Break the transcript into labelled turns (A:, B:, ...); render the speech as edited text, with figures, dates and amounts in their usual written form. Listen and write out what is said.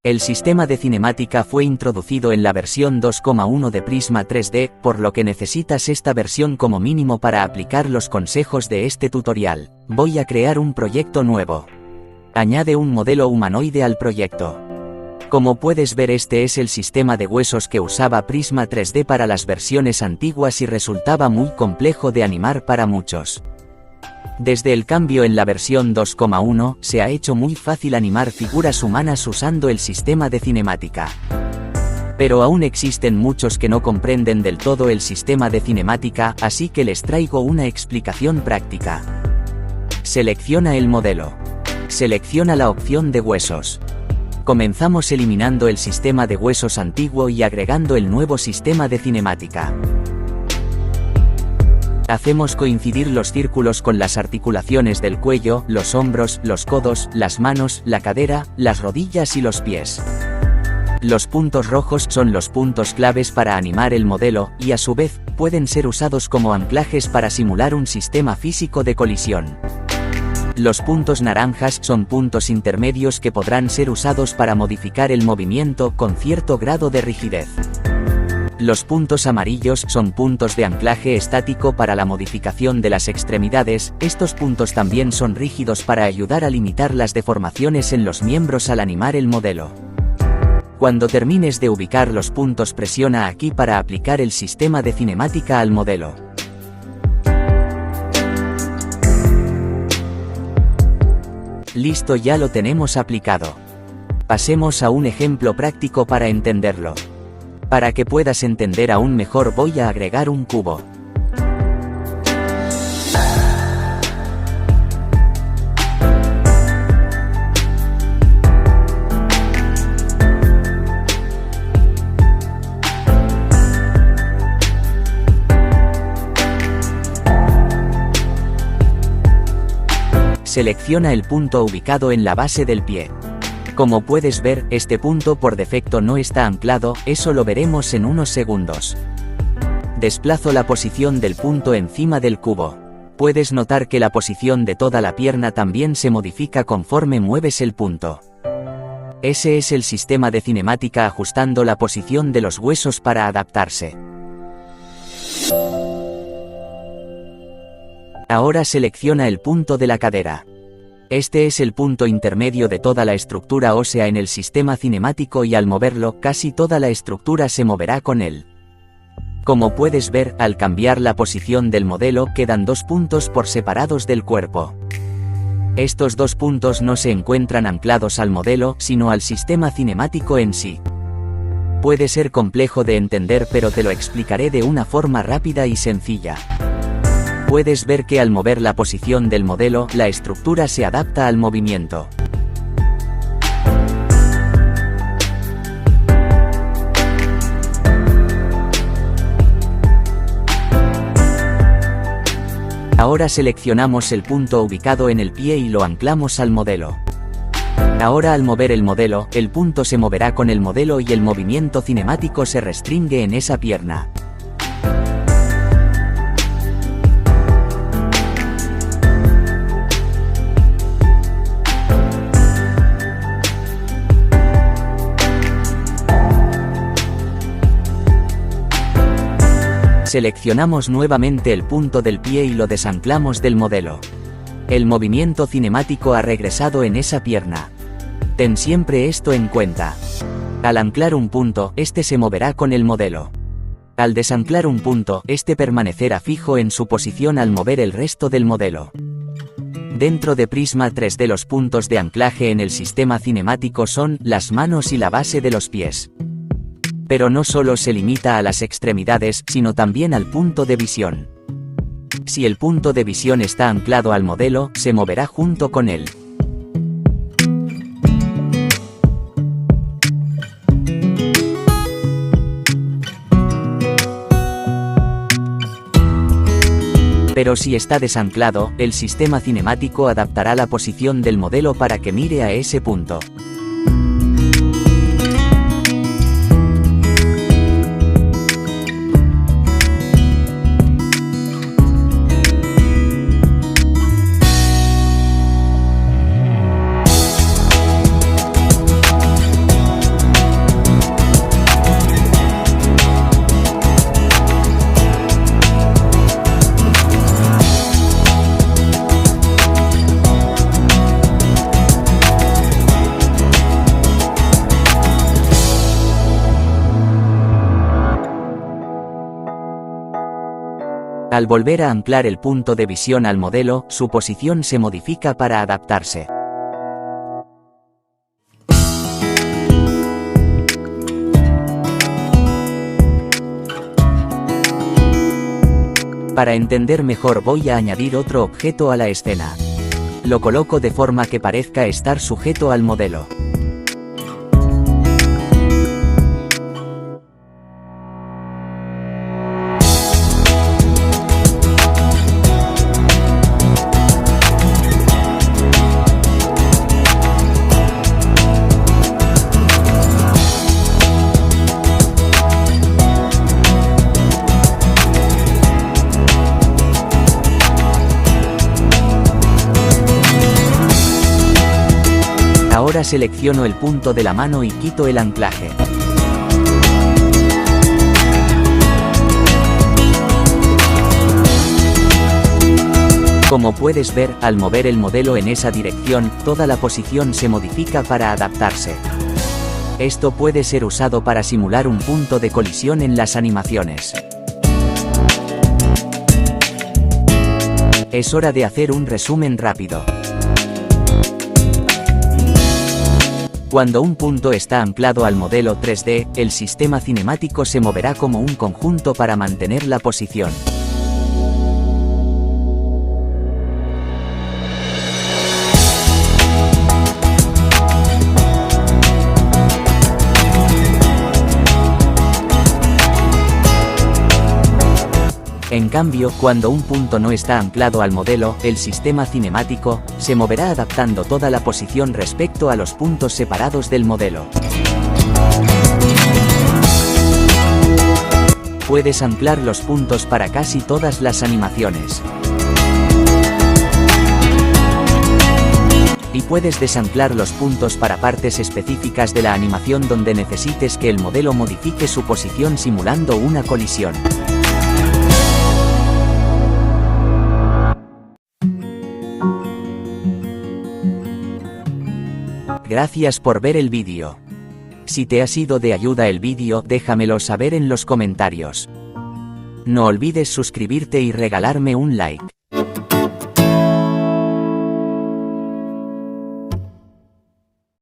A: El sistema de cinemática fue introducido en la versión 2.1 de Prisma 3D, por lo que necesitas esta versión como mínimo para aplicar los consejos de este tutorial. Voy a crear un proyecto nuevo. Añade un modelo humanoide al proyecto. Como puedes ver, este es el sistema de huesos que usaba Prisma 3D para las versiones antiguas y resultaba muy complejo de animar para muchos. Desde el cambio en la versión 2.1, se ha hecho muy fácil animar figuras humanas usando el sistema de cinemática. Pero aún existen muchos que no comprenden del todo el sistema de cinemática, así que les traigo una explicación práctica. Selecciona el modelo. Selecciona la opción de huesos. Comenzamos eliminando el sistema de huesos antiguo y agregando el nuevo sistema de cinemática. Hacemos coincidir los círculos con las articulaciones del cuello, los hombros, los codos, las manos, la cadera, las rodillas y los pies. Los puntos rojos son los puntos claves para animar el modelo, y a su vez, pueden ser usados como anclajes para simular un sistema físico de colisión. Los puntos naranjas son puntos intermedios que podrán ser usados para modificar el movimiento con cierto grado de rigidez. Los puntos amarillos son puntos de anclaje estático para la modificación de las extremidades. Estos puntos también son rígidos para ayudar a limitar las deformaciones en los miembros al animar el modelo. Cuando termines de ubicar los puntos, presiona aquí para aplicar el sistema de cinemática al modelo. Listo, ya lo tenemos aplicado. Pasemos a un ejemplo práctico para entenderlo. Para que puedas entender aún mejor, voy a agregar un cubo. Selecciona el punto ubicado en la base del pie. Como puedes ver, este punto por defecto no está anclado, eso lo veremos en unos segundos. Desplazo la posición del punto encima del cubo. Puedes notar que la posición de toda la pierna también se modifica conforme mueves el punto. Ese es el sistema de cinemática ajustando la posición de los huesos para adaptarse. Ahora selecciona el punto de la cadera. Este es el punto intermedio de toda la estructura ósea en el sistema cinemático y al moverlo, casi toda la estructura se moverá con él. Como puedes ver, al cambiar la posición del modelo, quedan dos puntos por separados del cuerpo. Estos dos puntos no se encuentran anclados al modelo, sino al sistema cinemático en sí. Puede ser complejo de entender, pero te lo explicaré de una forma rápida y sencilla. Puedes ver que al mover la posición del modelo, la estructura se adapta al movimiento. Ahora seleccionamos el punto ubicado en el pie y lo anclamos al modelo. Ahora al mover el modelo, el punto se moverá con el modelo y el movimiento cinemático se restringe en esa pierna. Seleccionamos nuevamente el punto del pie y lo desanclamos del modelo. El movimiento cinemático ha regresado en esa pierna. Ten siempre esto en cuenta. Al anclar un punto, este se moverá con el modelo. Al desanclar un punto, este permanecerá fijo en su posición al mover el resto del modelo. Dentro de Prisma 3D, los puntos de anclaje en el sistema cinemático son las manos y la base de los pies. Pero no solo se limita a las extremidades, sino también al punto de visión. Si el punto de visión está anclado al modelo, se moverá junto con él. Pero si está desanclado, el sistema cinemático adaptará la posición del modelo para que mire a ese punto. Al volver a anclar el punto de visión al modelo, su posición se modifica para adaptarse. Para entender mejor voy a añadir otro objeto a la escena. Lo coloco de forma que parezca estar sujeto al modelo. Ahora selecciono el punto de la mano y quito el anclaje. Como puedes ver, al mover el modelo en esa dirección, toda la posición se modifica para adaptarse. Esto puede ser usado para simular un punto de colisión en las animaciones. Es hora de hacer un resumen rápido. Cuando un punto está anclado al modelo 3D, el sistema cinemático se moverá como un conjunto para mantener la posición. En cambio, cuando un punto no está anclado al modelo, el sistema cinemático se moverá adaptando toda la posición respecto a los puntos separados del modelo. Puedes anclar los puntos para casi todas las animaciones. Y puedes desanclar los puntos para partes específicas de la animación donde necesites que el modelo modifique su posición simulando una colisión. Gracias por ver el vídeo. Si te ha sido de ayuda el vídeo, déjamelo saber en los comentarios. No olvides suscribirte y regalarme un like.